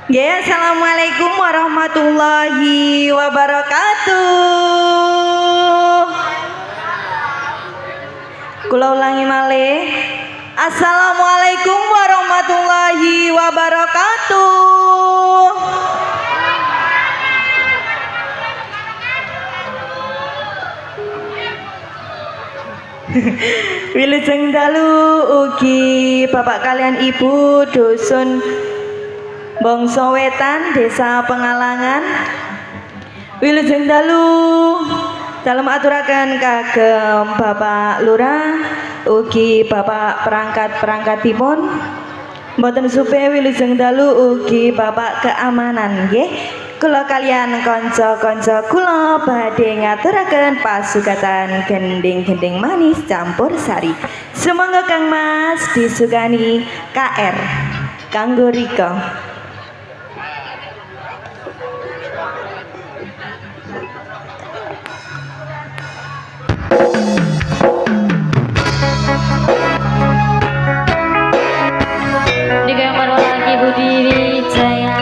Ya, assalamualaikum warahmatullahi wabarakatuh. Kula ulangi malih. Assalamualaikum warahmatullahi wabarakatuh. Wilujeng dalu ugi Bapak kalian Ibu dusun Bangsa Wetan Desa Pengalangan. Wilujeng dalu dalem aturaken kagem Bapak Lurah ugi Bapak perangkat-perangkatipun. Mboten supe wilujeng dalu ugi Bapak keamanan nggih. Kula kalian kanca-kanca kula badhe ngaturaken pasugatan gending-gending manis campur sari. Semoga Kang Mas disugani KR kanggo Rika. Digambar lagi Budi Wijaya.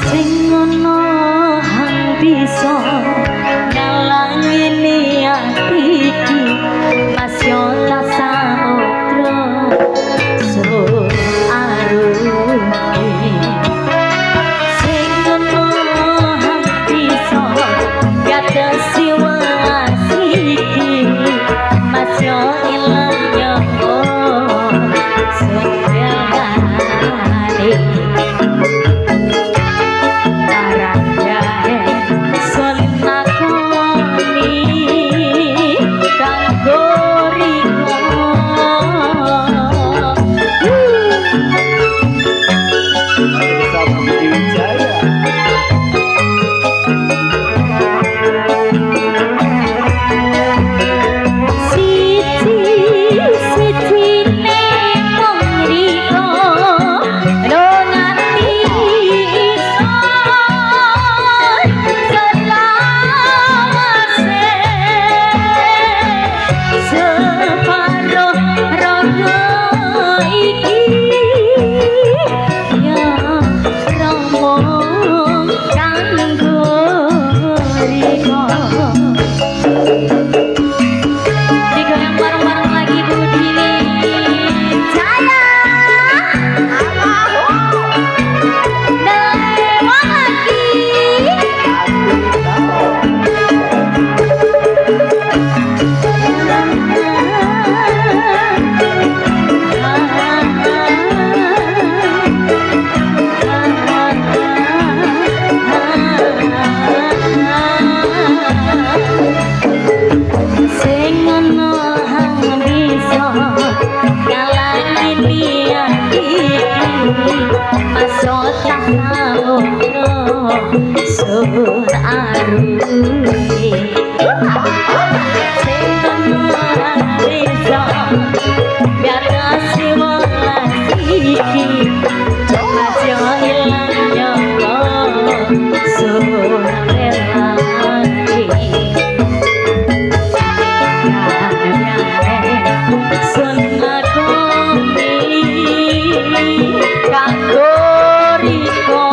Sing ngono hang bisa ngalangi niat iki Mas yo tak samudra sur arungi. Sing ngono hang bisa gatesi welas iki Mas yo ilang nyowo sendiri. Sur arungi sing bisa gatesi welas iki Mas yo ilang nyowo sur relati. Sun lakoni kanggo Rika.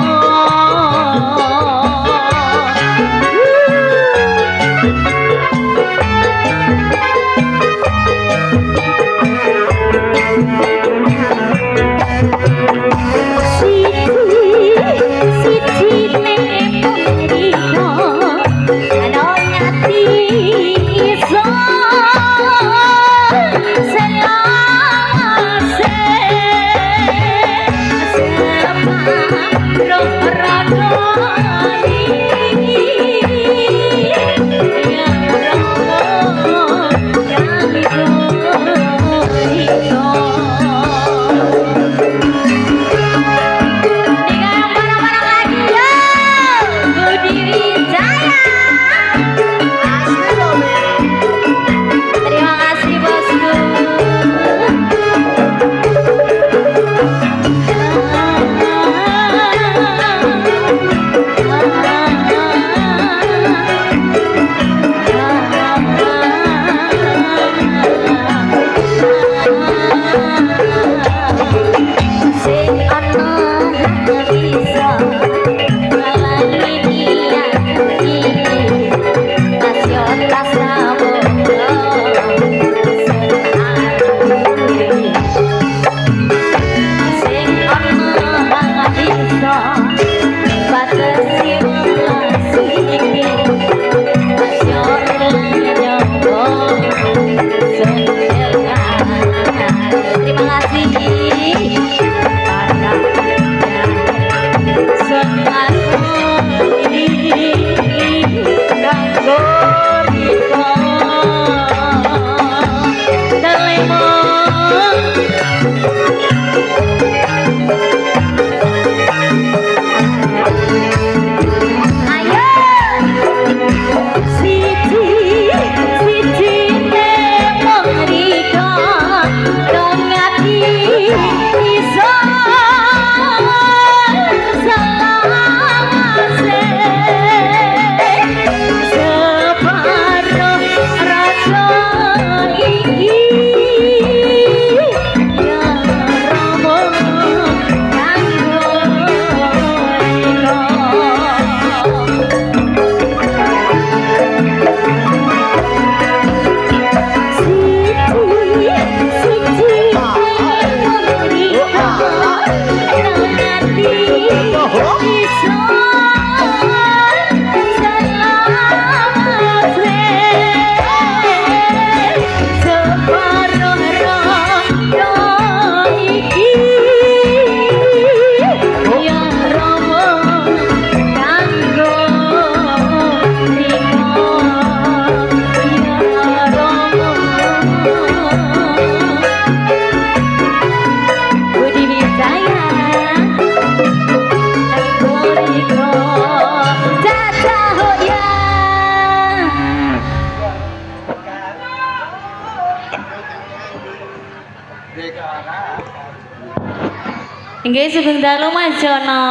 Nggih sugeng dalu Mas Jono.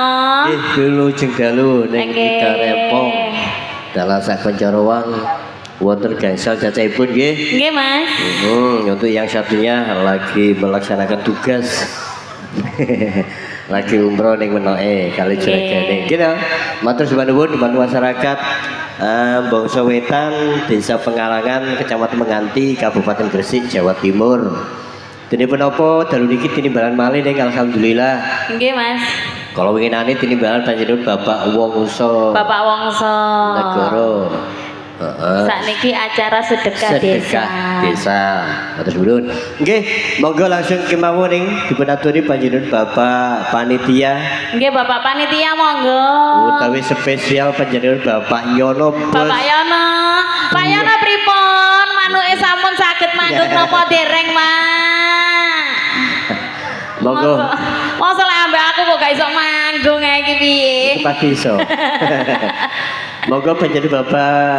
Nggih dulu jeng dalu ning Nggih. Ida Repong. Dalah saken Corowang wonten gangsal cacahipun nggih. Nggih Mas. Untuk yang satunya lagi melaksanakan tugas. Lagi umroh ning Menoke kali Juragane. Nggih to. Matur sembah nuwun dibantu masyarakat Bangsa Wetan, Desa Pengalangan, Kecamatan Menganti, Kabupaten Gresik, Jawa Timur. Dene punapa dalu niki tinimbalan malih ning alhamdulillah. Nggih Mas. Kalau winginane tinimbalan panjenengan Bapak Wongso Bapak Wongso. Negara. Heeh. Sakniki acara sedekah desa. Desa. Matur nuwun. Nggih, monggo langsung kemawon ning dipunaturi panjenengan Bapak Panitia Nggih Bapak panitia monggo. utawi spesial panjenengan Bapak Yono Bos. Bapak Yono. Pak Yono pripun? Manuke sampun saged manggung napa dereng, Mas? Monggo. Mosok lek ambek aku kok gak iso manggung ae iki piye? Pasti iso. Monggo panjenengan Bapak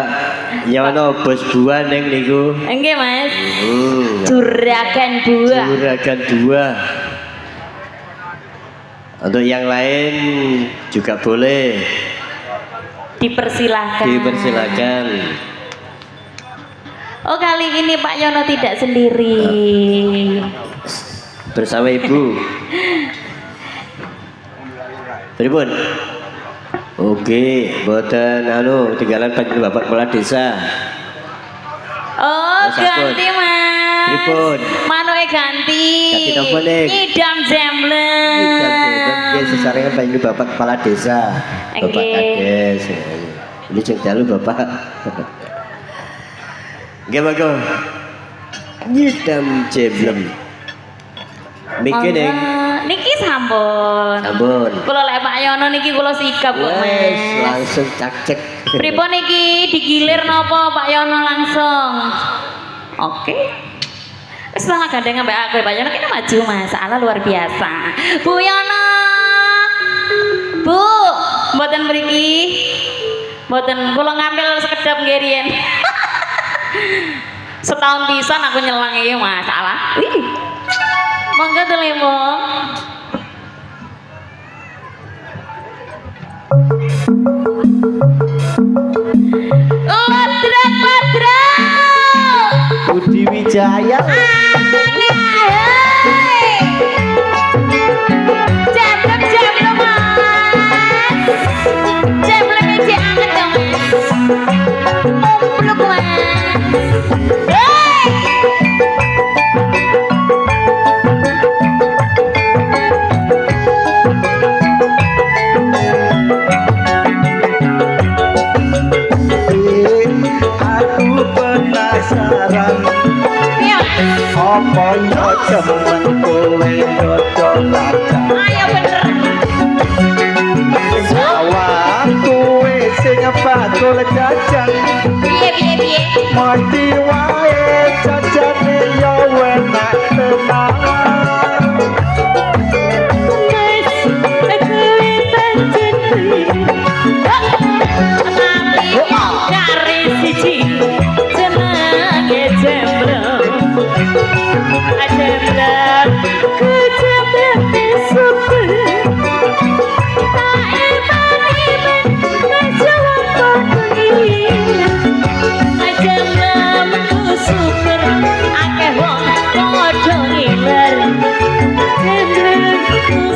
Yono Bos Buah ning niku. Nggih, Mas. Juragan Juragan buah. 2. Untuk yang lain juga boleh Dipersilahkan. dipersilakan. Oh, kali ini Pak Yono tidak sendiri. Bersama Ibu. Pripun? Oke, boten anu tinggalan panjenengan Bapak Kepala Desa. Oh, Mas Akun. ganti, Mas. Pripun? Manuke ganti. Ganti napa, Ning? Idam Zembleng. Oke, sesarengan panjenengan Bapak Kepala Desa. Bapak Oke. Kades. Ini cek dalu Bapak. Nggih, monggo. Nyidam jeblem. Miki ning Niki sampun. sampun. Kula lek Pak Yono niki kula sikap kok, Wes, Mas. langsung cak-cek. Pripun niki digilir napa Pak Yono langsung? Oke. Wis lah gandeng ambek aku Pak Yono kene maju masalah luar biasa. Bu Yono. Bu, mboten mriki. Mboten kula ngambil sekedap nggih riyen. Setahun pisan aku nyelang iki masalah. Wih. Monggo Delembong. Ladrak. Budi Wijaya. Jemblem Mas. Jemblem iki anget dong Mas. Mumpluk Mas. Aku penasaran Iya. apa yo cemen kowe dodol lacang Ayo bener. sawah kowe sing bakul jajan Piye. mati wae jajane yo enak tenan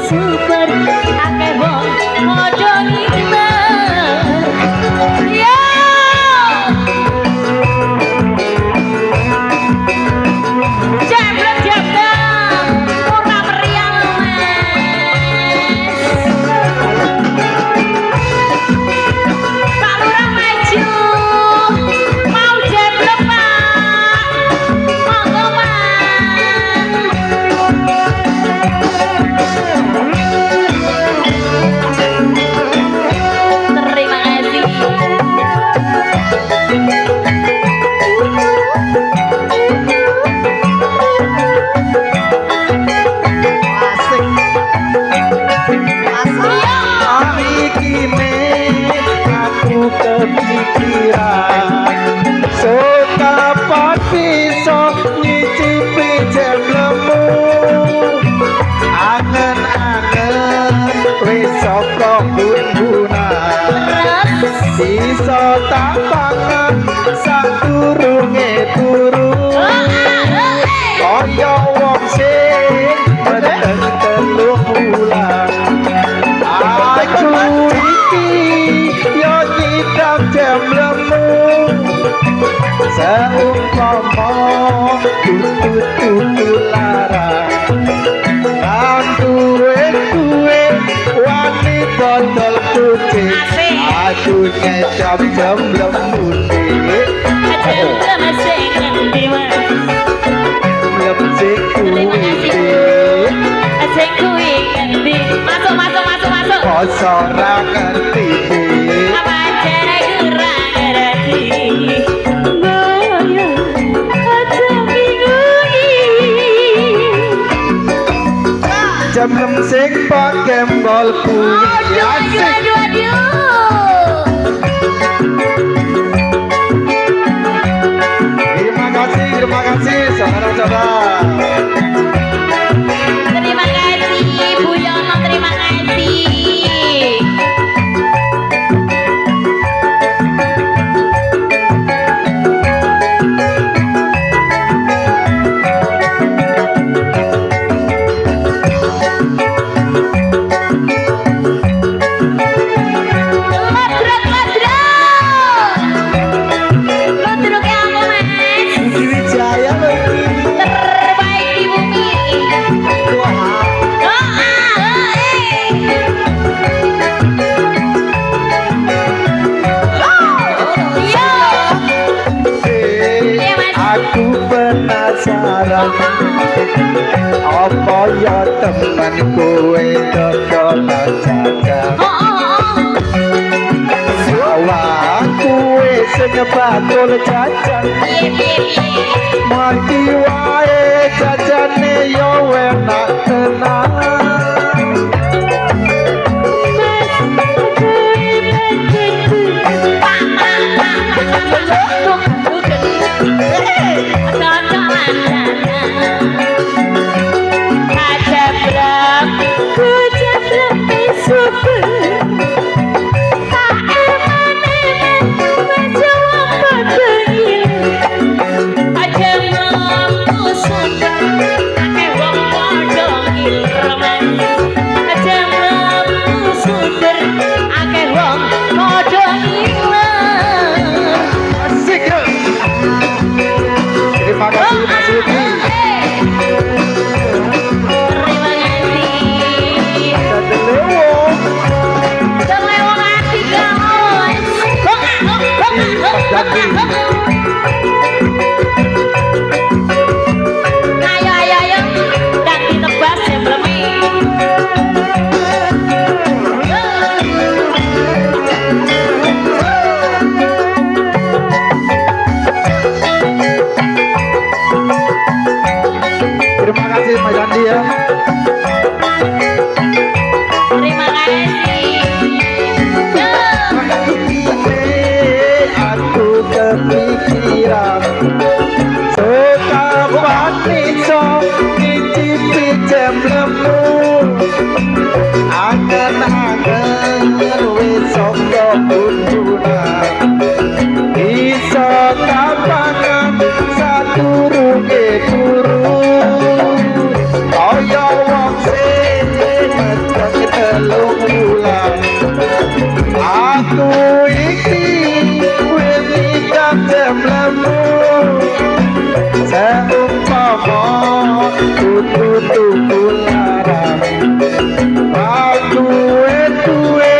Super akeh wong padha ngiler. Yo! Jembleng ora meriah tak pangan sadurunge turu kaya wong sing medeng telung wulan aku iki yo nyidam jam lemu seumpama tutu larang nang duwe wani botol putih aku ngecap jam lemu Jam sing endi mas lem sing kuwi sing kuwi endi masuk kok ora ngerti apa jere kurang ngerti boyo aja bingungi jam lem sing pakembol kuwi asik. Terima kasih saudara-saudara. Terima kasih Bu Yono, terima kasih. Penasaran apa ya teman kowe dodolan jajan awak kowe sing bakul jajan mati wae jajane yo enak tenan Terima kasih Mas Rudi. Terima kasih. Ada Lewo. Terlewo hati kaos. Ayo, dan ditebas ya belum. Terima kasih Mas Andi ya. Terima kasih. Aku kepikiran sekapan iso ngicipi jam lemu angen-angen wis saka kundunan iso kapangan sadurunge turu kaya wong sing medeng telung wulan aku iki wis nikah jam lemu seumpama tutu larang aku duwe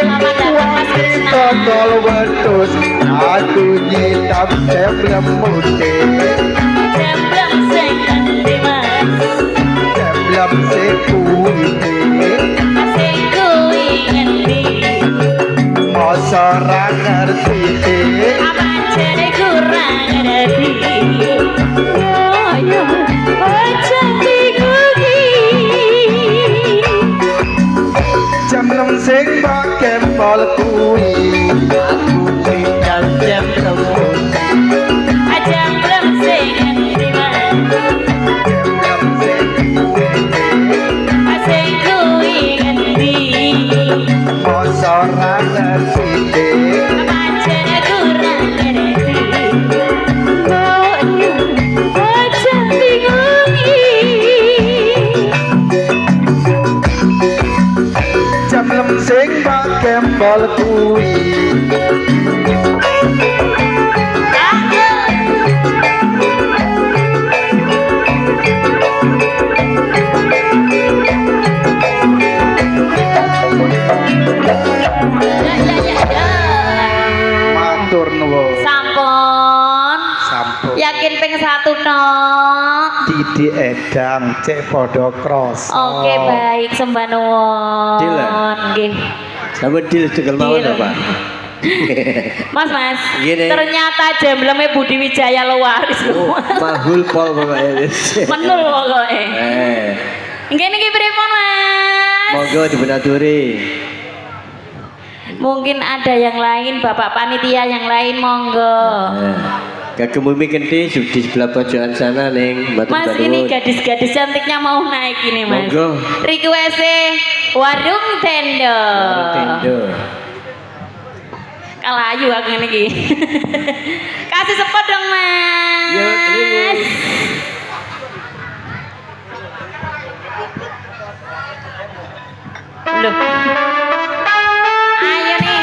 wanita tol wedhus aku nyidam jam lemu Jemblem sing endi mas jam lem sing kuwi sing kuwi endi masa ra ngerti apa jere kurang ngerti yo aja bingungi jam lem sing pakembol kuwi aku nyidam jam lemu Jemblem sing endi mas sing kuwi endi masa ra ngerti apa jere dodol kuwi matur nuwun Sampun. sampun Yakin ping 1 tok. Didi Edang cek padha krasa Oke, baik sembah nuwun. Deal, ya? Nggih. Sama deal cekel mawon Deal. Pak. Mas, Gini. ternyata jembleme Budi Wijaya Lewaris. Mahul pol pokoknya. Menul pokoke. Nggih niki pripun, Mas? Monggo dibenaturi. Mungkin ada yang lain, Bapak panitia yang lain monggo. Kagem Mumi Kenti di sebelah pojokan sana ning Batu Mas, ini gadis-gadis cantiknya mau naik ini, Mas. Monggo. Request warung tenda. Tendo. Kalayu aku ngene iki. Kasih sepot dong, Mas. Ya, terus. Loh. Ayo nih.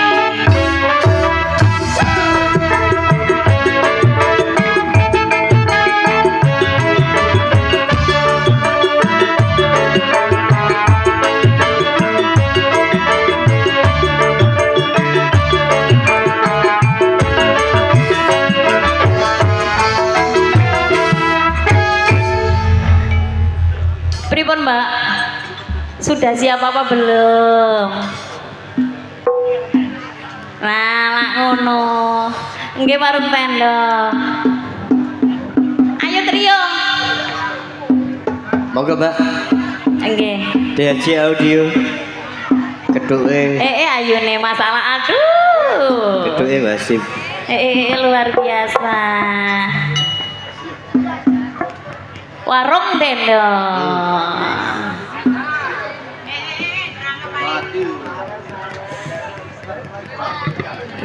Pripun, Mbak? Sudah siap apa belum? Nah, lak ngono. Nggih warung tenda. Ayo trio. Monggo Mbak. Nggih. DHC audio. Ketuke. Ayo nih masalah aduh. Ketuke Wasip. Luar biasa. Warung tenda.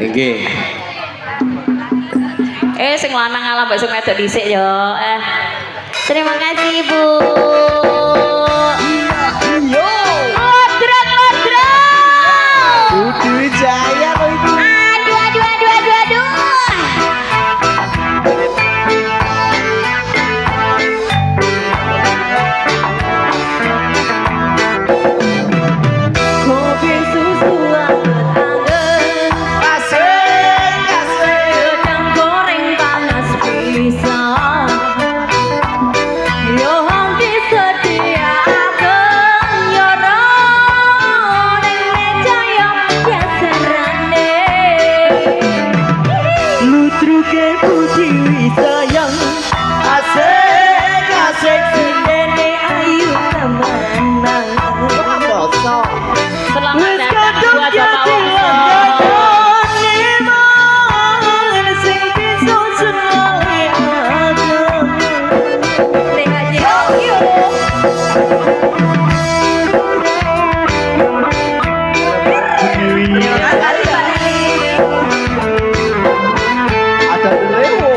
Nggih. Sing lanang ngalah mbak sing wedok dhisik yo. Terima kasih, Bu. iya Lodrok. Budi Wijaya kok itu Aduh. Kopi susu anget-anget, gedang goreng panas pisan. Yo disediakeun yo ning meja yo jaserane. Ludruke Budi Wijayang, asik sindene ayu temenan. Selamat Wis datang kadung buat jadi Bapak Wongso. langganan sing bisa senengi aku. Terima kasih Pak Lili. ada lewo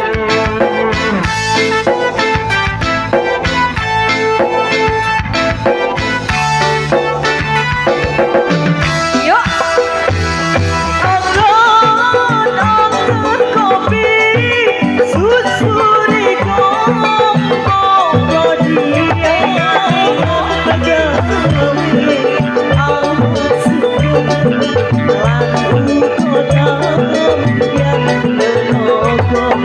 Yuk. Angkat kopi, susu rikong, monggo dia. Angkat senyum, lampu kodam yang menogok.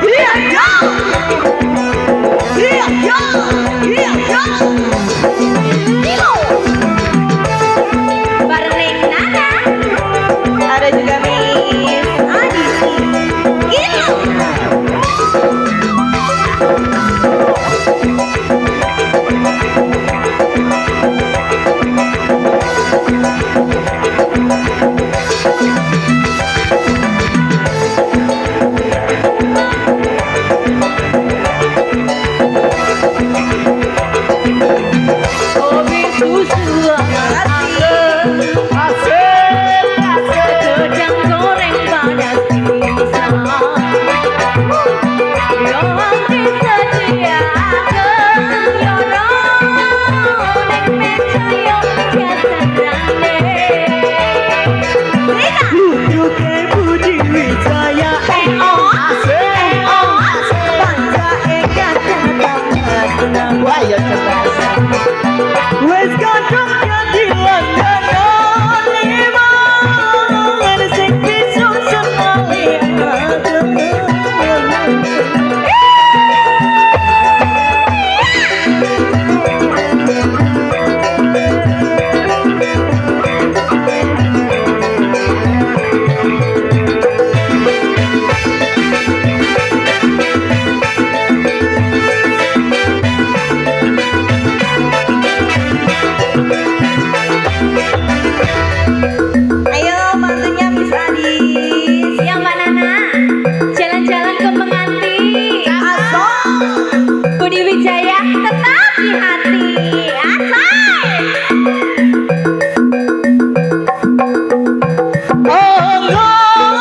Yeah. susu ageng gedang goreng panas bisa yang disediakan yoro nek meja yo biasa rame Luduke Budi Wijaya Panca eka datang Wah ya cerdas. Wes kadung jadi langganan lima sing bisa sekali Ayo bantunya Miss Adi. Siap Mbak Nana. Jalan-jalan ke penganti. Asal. Budi Wijaya tetap di hati. Asal.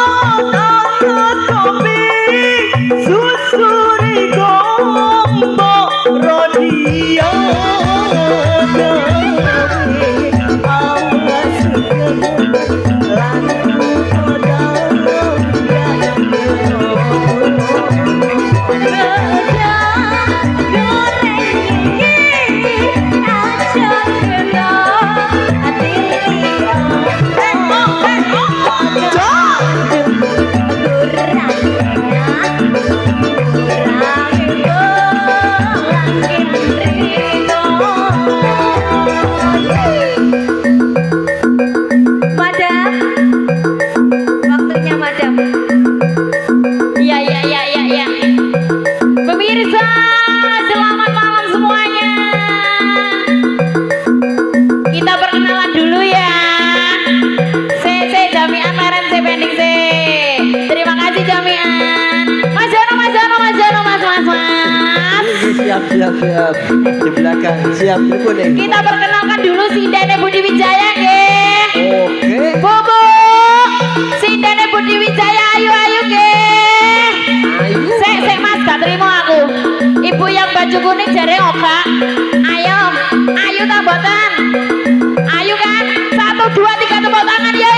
Angkat kopi susuri gombo rodio. Madam, waktunya madam. Iya. Pemirsa, selamat malam semuanya. Kita perkenalan dulu ya. Jamian leren pending se. Terima kasih Jamian. Mas Jono, Mas. Siap. Di belakang siap kuning. Kita perkenalkan dulu Sindene Budi Wijaya nggih. Oke. Bobo, Sindene Budi Wijaya ayu nggih. Ayo. Sek Mas, gak terima aku. Ibu yang baju kuning jare Oka. Ayo tak boten. Ayo kan? 1, 2, 3 tepuk tangan. Ya.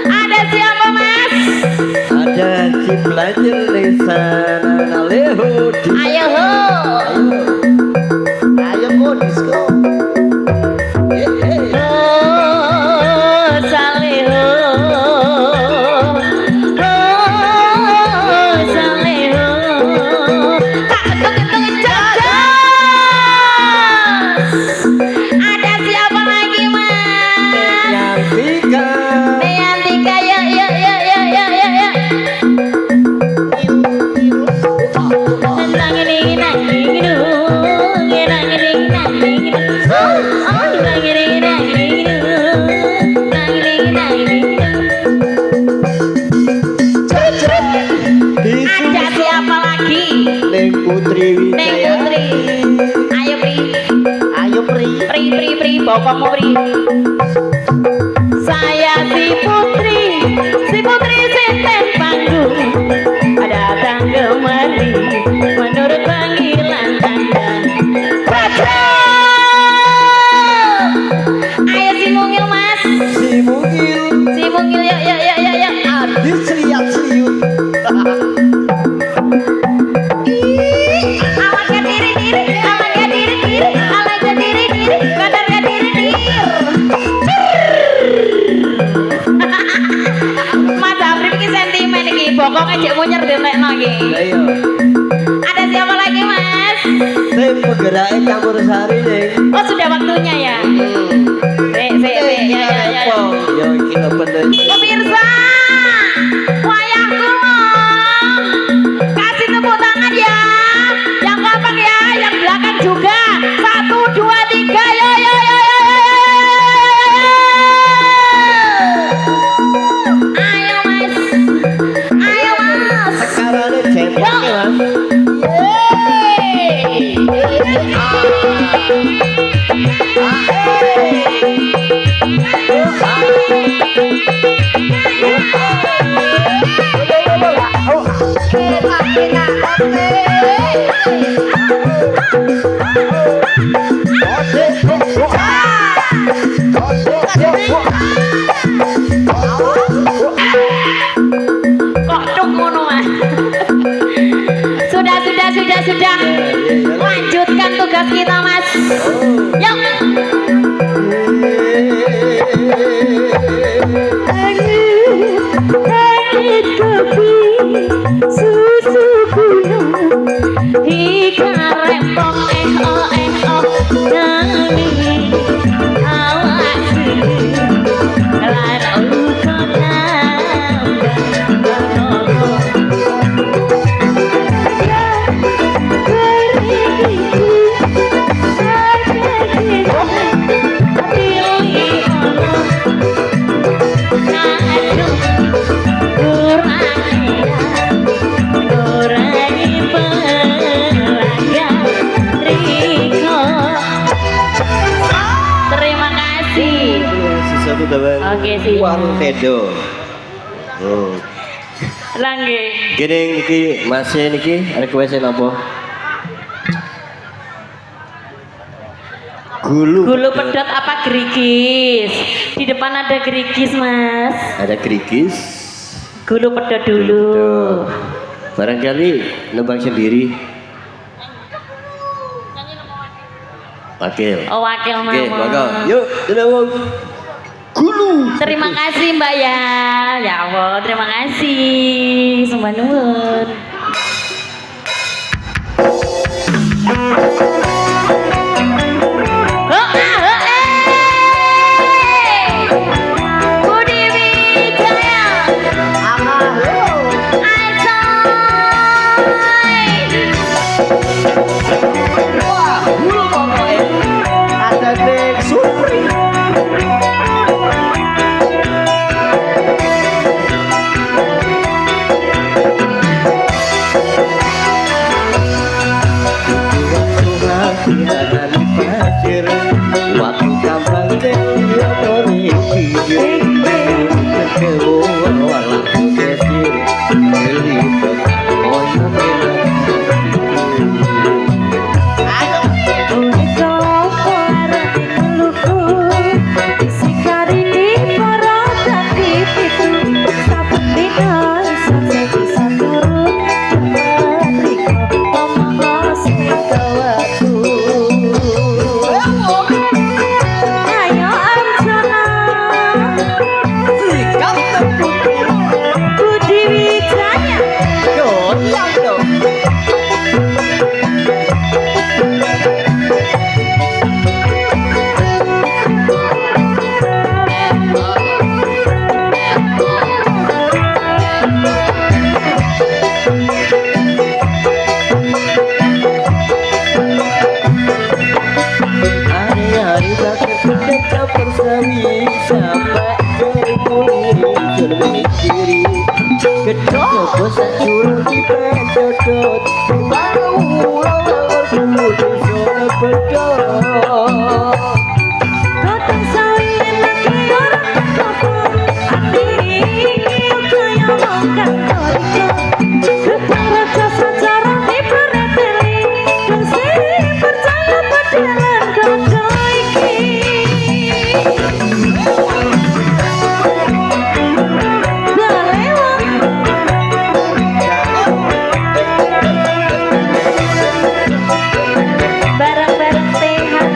Ada siapa Mas? Ada si pelajar Lesana Leho. Ayo ho. Ayo go disco. Saleho. Tak hitung jajas. Ada siapa lagi Mas? Yantika. Neantika ya. Ada siapa lagi? Neng Putri Neng Wijaya. Putri. Ayo Pri. Ayo Pri. Bokongmu Pri. Saya si Putri senten panggung. Datang kemari menurut panggilan Anda. Baca. Ayo si Mungil Mas. Si Mungil Ya. Adis lihat seliut. Alangkah diri, kadarnya diri. Mas Afri iki sentimen iki, bokongnya jek munyer dinekno iki. Ayo. Ada siapa lagi Mas? Saya penggeraknya campur sari neng. Oh sudah waktunya ya. Ya. Yo kita bener. Pemirsa, wayahku kasih tepuk tangan ya. Yang kompak ya, yang belakang juga. 1, 2, 3, yo. Ayo mas. Sekarang ini jempol mas. Yeay. Kok cuk ngono Mas? Sudah. Lanjutkan tugas kita Mas. Yuk. Angin kopi susu gunung ika rempong nanging awak sendiri lan uga terima kasih. Sesuatu teman. Oke, sih. Warung Tedo. Langge. Gini niki masih niki request apa? Gulu pedot apa gerigis? Di depan ada gerigis Mas. Ada gerigis. Gulu pedot dulu. Barangkali nembang sendiri. Wakil. Oh wakil mama. Oke, monggo. Yuk, denawang. Gulu. Terima kasih Mbak ya. Ya Allah, terima kasih. Sembah nuwun. Budi Wijaya. Ada Nek Supri. Waktu kampang dia boleh pikir ketemu walau kecil terlibat koyo Barang-barang sehat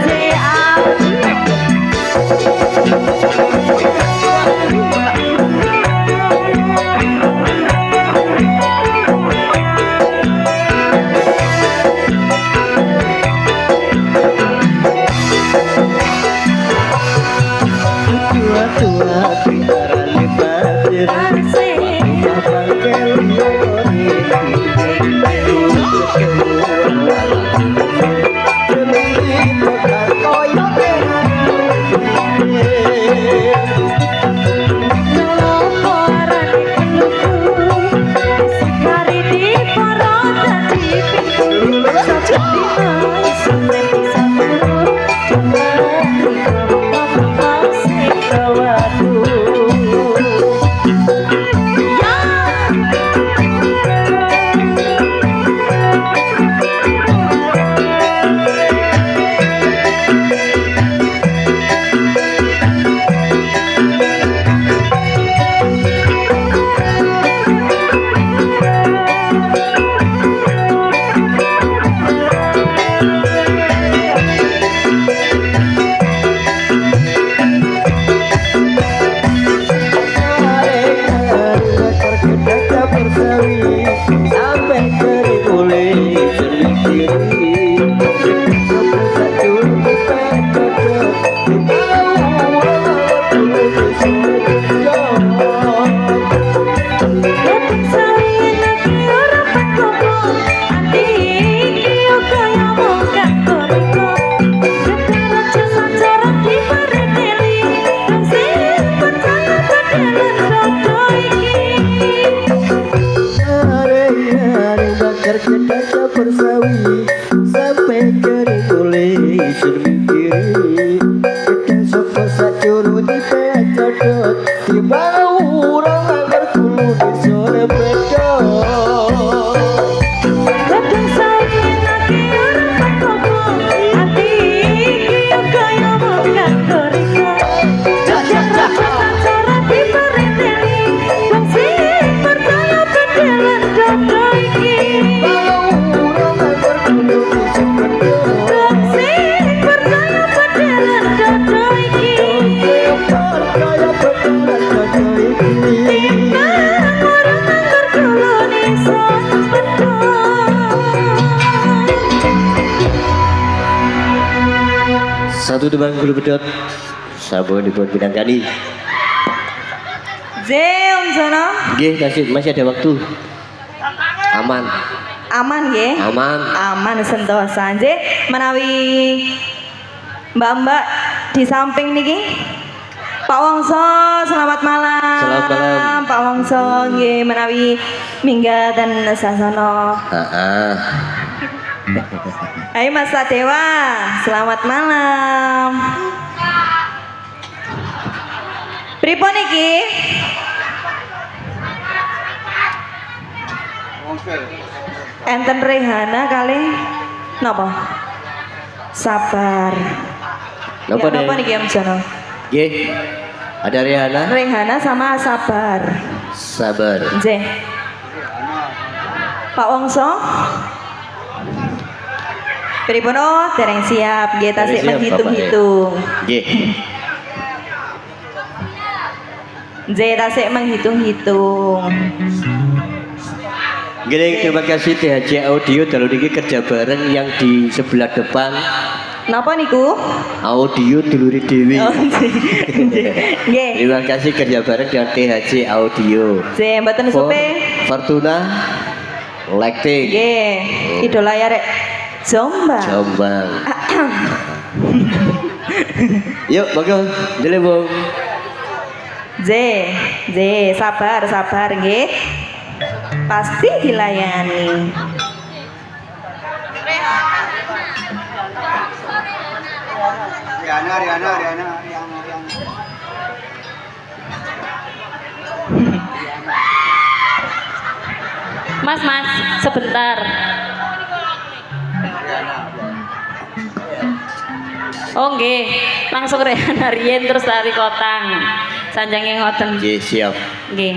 Kita bersawi sampai kering mulai semikiri kita sopo sakjuru di pecodot di bawah urang agar kulu di sore bedot Kadang saya lagi orang pakopo hati kaya bukan koriko cara di perinteli wong sing percaya bedelan dodo iki satu tebang bulu bedot sabun dibuat bidang kali Om Jono. nggih masih ada waktu aman Aman nggih? aman Aman sentosa. Nggih, menawi Mbak-mbak di samping niki. Pak Wongso, selamat malam. Selamat malam. Pak Wongso nggih menawi minggat dan sasana. heeh Hai Mas Sadewa, selamat malam. Pripun iki? Enten Rehana kali napa? Sabar. napa Ya, napa deh niki Om Jono? nggih ada Riana Rehana sama Sabar. sabar Nggih. Pak Wongso. Pripun oh dereng siap, nggih tasik Dereng siap, menghitung-hitung. nggih Nggih tasik menghitung-hitung. Gini, terima kasih THC Audio kalau ini kerja bareng yang di sebelah depan Napa niku? audio duluri dewi. Oh, nggih. Terima kasih kerja bareng dengan THC Audio. Nggih, mboten supe. Fortuna Lighting Nggih, idola ya rek Jombang. Jombang. Yuk, monggo, Jelebong. Sabar nggih. Pasti dilayani. Riana. Mas, sebentar. Oh nggih, langsung Rehana Rien terus Tari Kotang. Sanjange ngoten. Nggih, siap. Nggih.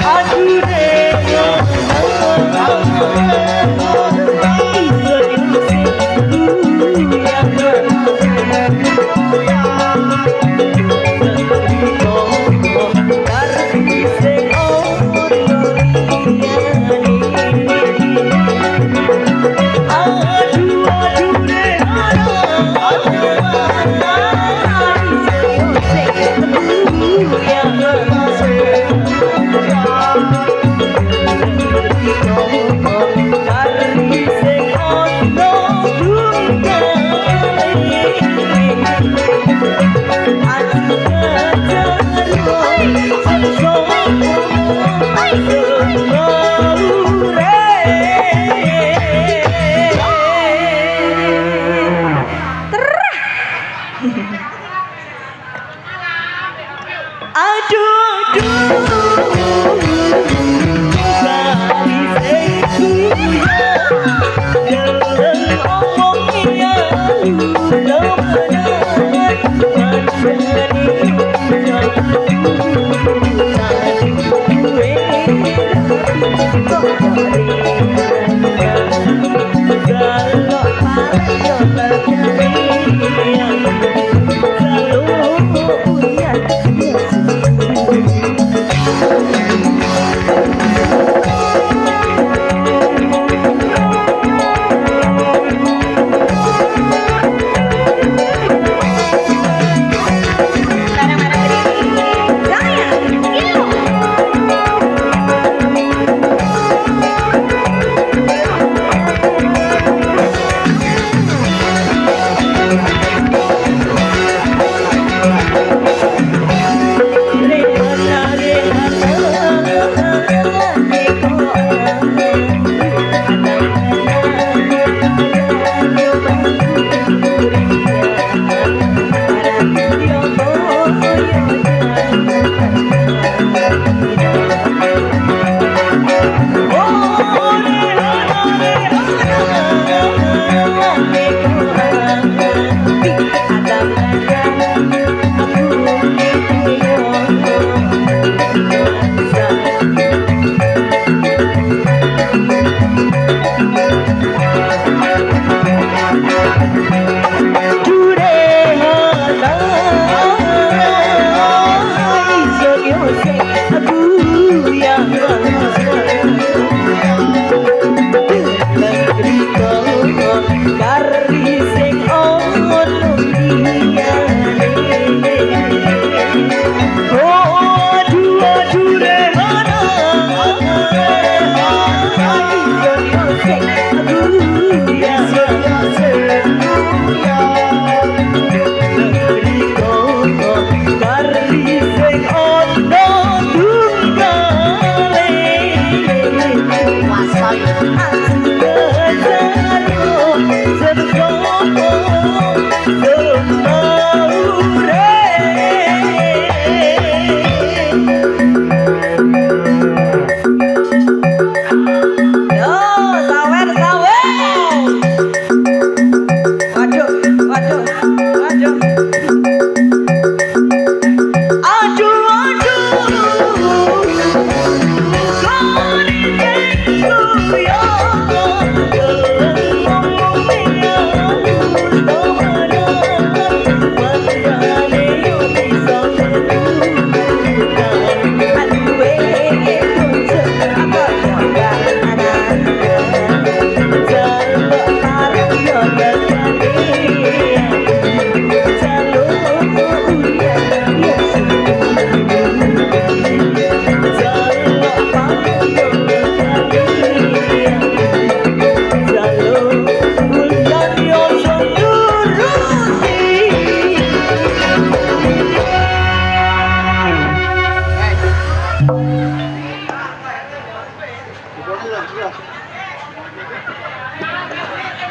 Aduh deh.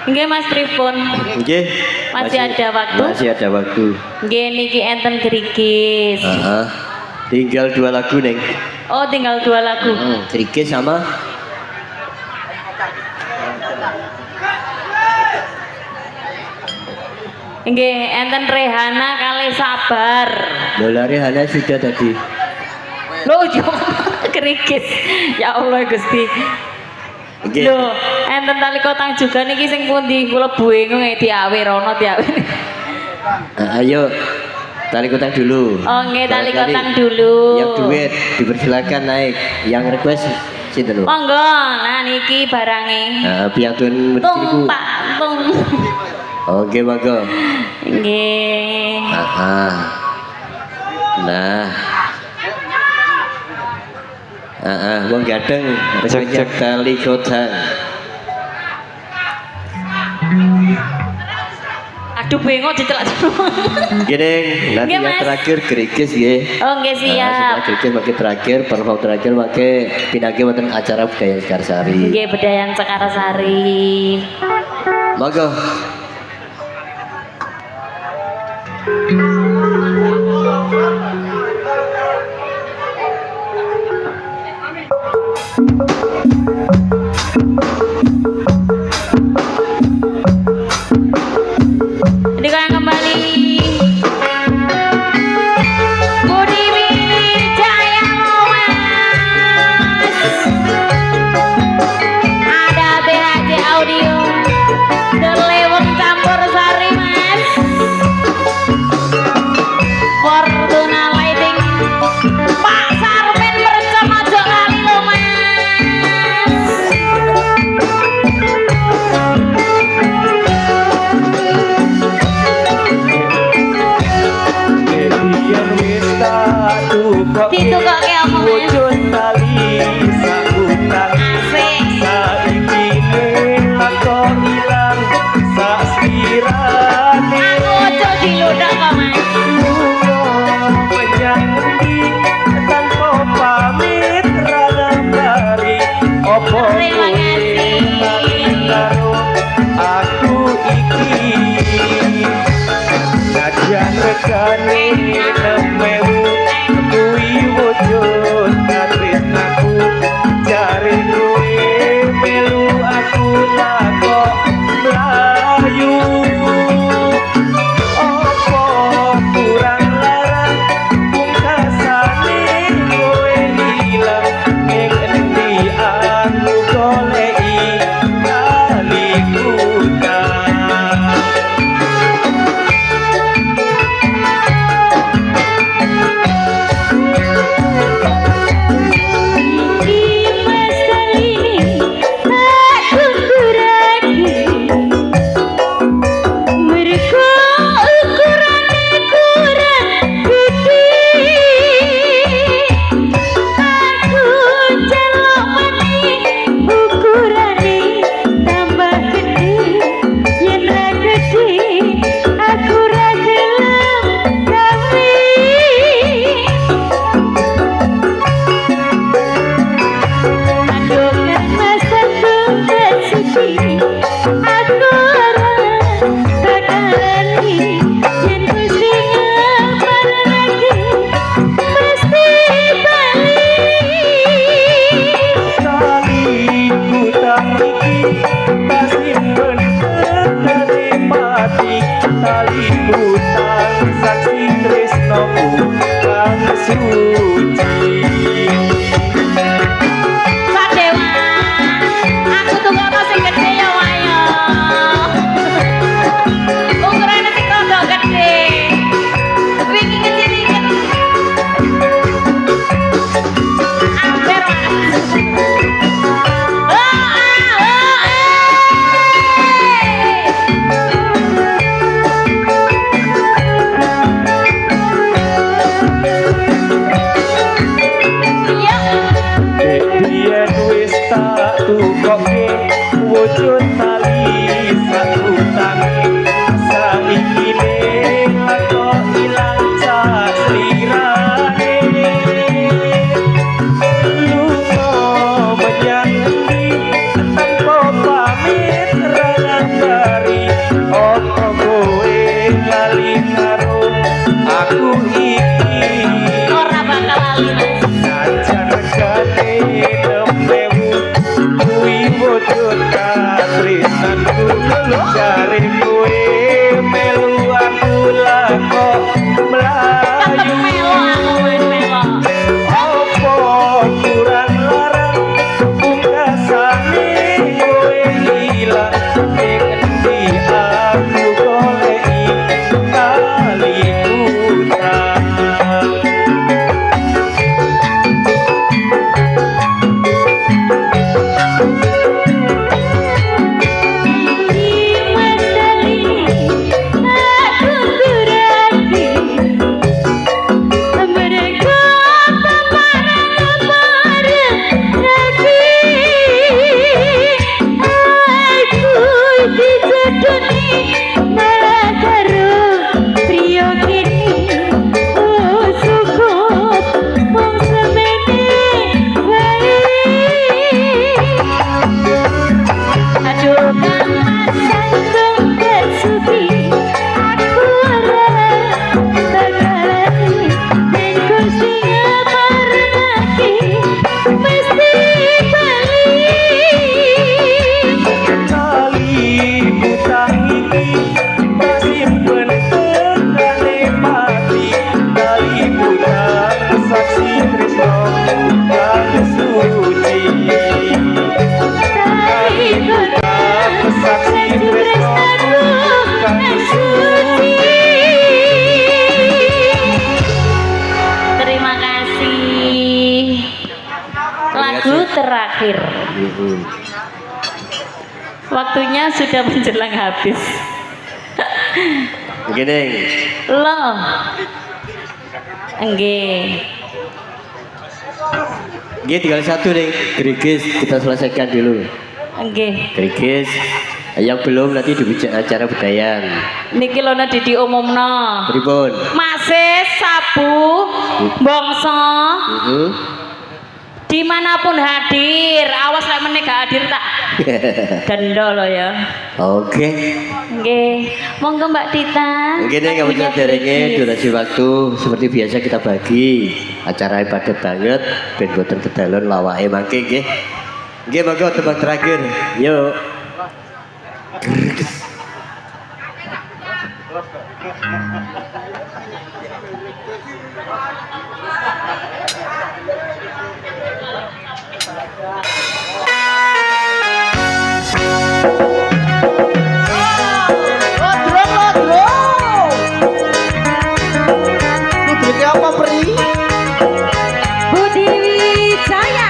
Nggih Mas Tripun. Nggih. Masih ada waktu? Masih ada waktu. Nggih niki enten gerigis. Tinggal 2 lagu, Neng. Oh, tinggal 2 lagu. Gerigis sama Nggih, enten Rehana kali Sabar. Lola Rehana sudah tadi. Loh, yo gerigis. Ya Allah Gusti. Nggih. Loh, enten tali kotang juga niki sing pundi kula bingung diawe rono diawe. Ayo tali kotang dulu. Oh nggih, tali Barangkali kotang dulu. Yang duet dipersilakan naik. Yang request sinten lho? Monggo, nah niki barange. Piantun niku. Tumpak tung. Oke, monggo. Nggih. Nah. Wong gadeng request tali kotang. Aduh bengok dicelak semua. Gini, nanti Nggih, yang Mas. terakhir gerigis ya. Oh nggih siap. Setelah gerigis makin terakhir, perform terakhir makin pinagi wonten acara budaya Sekarsari. Nggih bedayan Sekarsari. Monggo. Digoyang kembali. Budi Wijaya Mas. Ada BHJ Audio. Deleweng campur sari Mas. Fortuna Lighting. Pak Sarpen Percomojo kali lo Mas. Biar wis tak tukok Ditukoke apa Mas? wujud tali sabutan Asik. saiki lako ilang sak sirane Aku ojo diludok kok Mas. menyang endi tanpa pamit rada bari opo Terima kasih. karo aku iki najan regane nemewu kuwi wujud katresnaku jare kowe melu aku lako mlayu opo kurang larang pungkasane Tresno kang suci saksi tresno kang suci. Terima kasih. Lagu terakhir. Waktunya sudah menjelang habis. Gini. Loh. Nggih. Nggih tinggal satu nih, Grigis kita selesaikan dulu. Nggih. Grigis yang belum nanti di acara budayan. Niki lho nek diumumno. Pripun? Masih sabu bangsa dimanapun hadir, awas lek meneh gak hadir tak denda lo ya. Oke. Nggih, monggo Mbak Tita. Gini kamu derenge durasi waktu seperti biasa kita bagi acara padat banget ben boten kedalon lawake mangke nggih. Nggih monggo tebak terakhir. Yuk. Apa Pri? Budi Wijaya.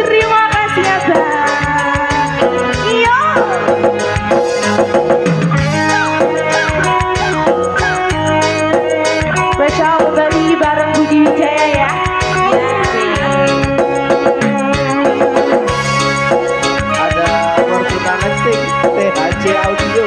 Terima kasih ya Bang. Iya. Spesial kembali bareng Budi Wijaya ya. Ada Fortuna Nesting THC Audio.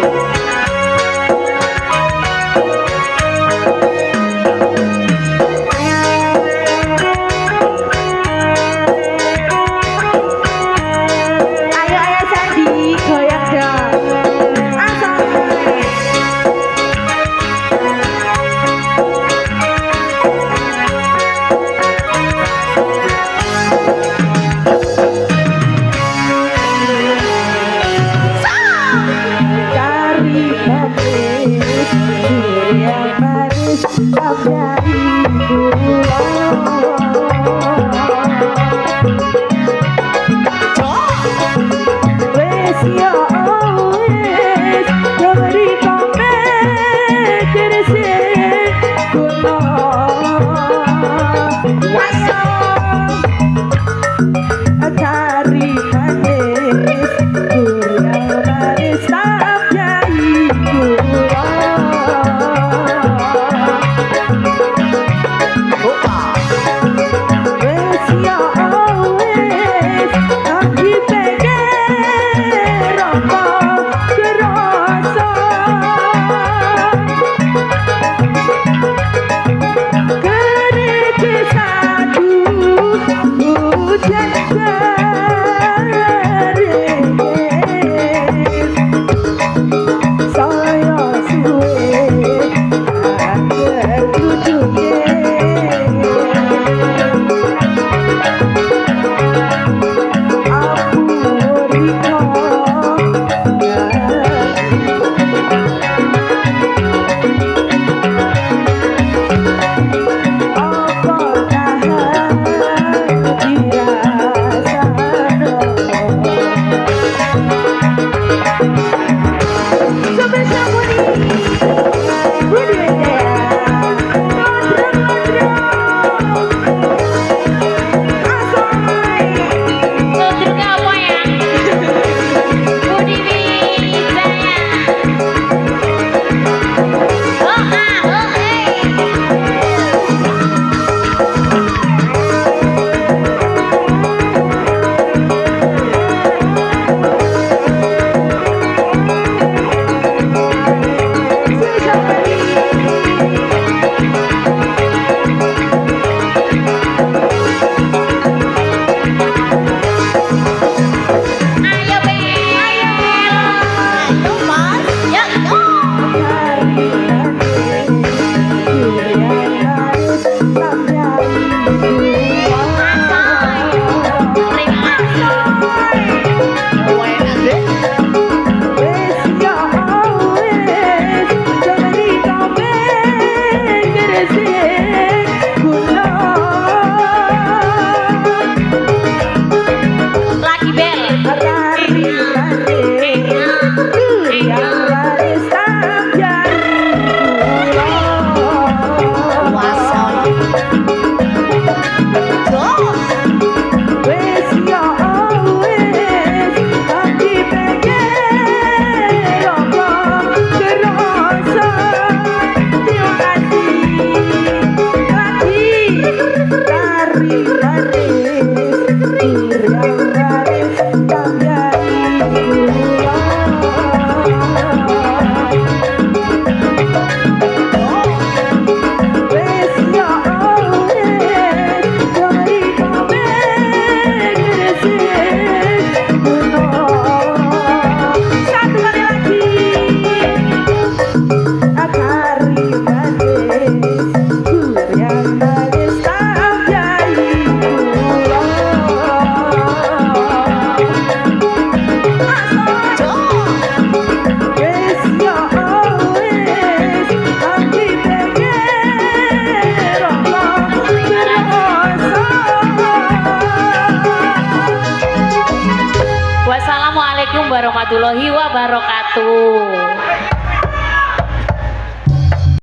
Wassalamualaikum warahmatullahi wabarakatuh.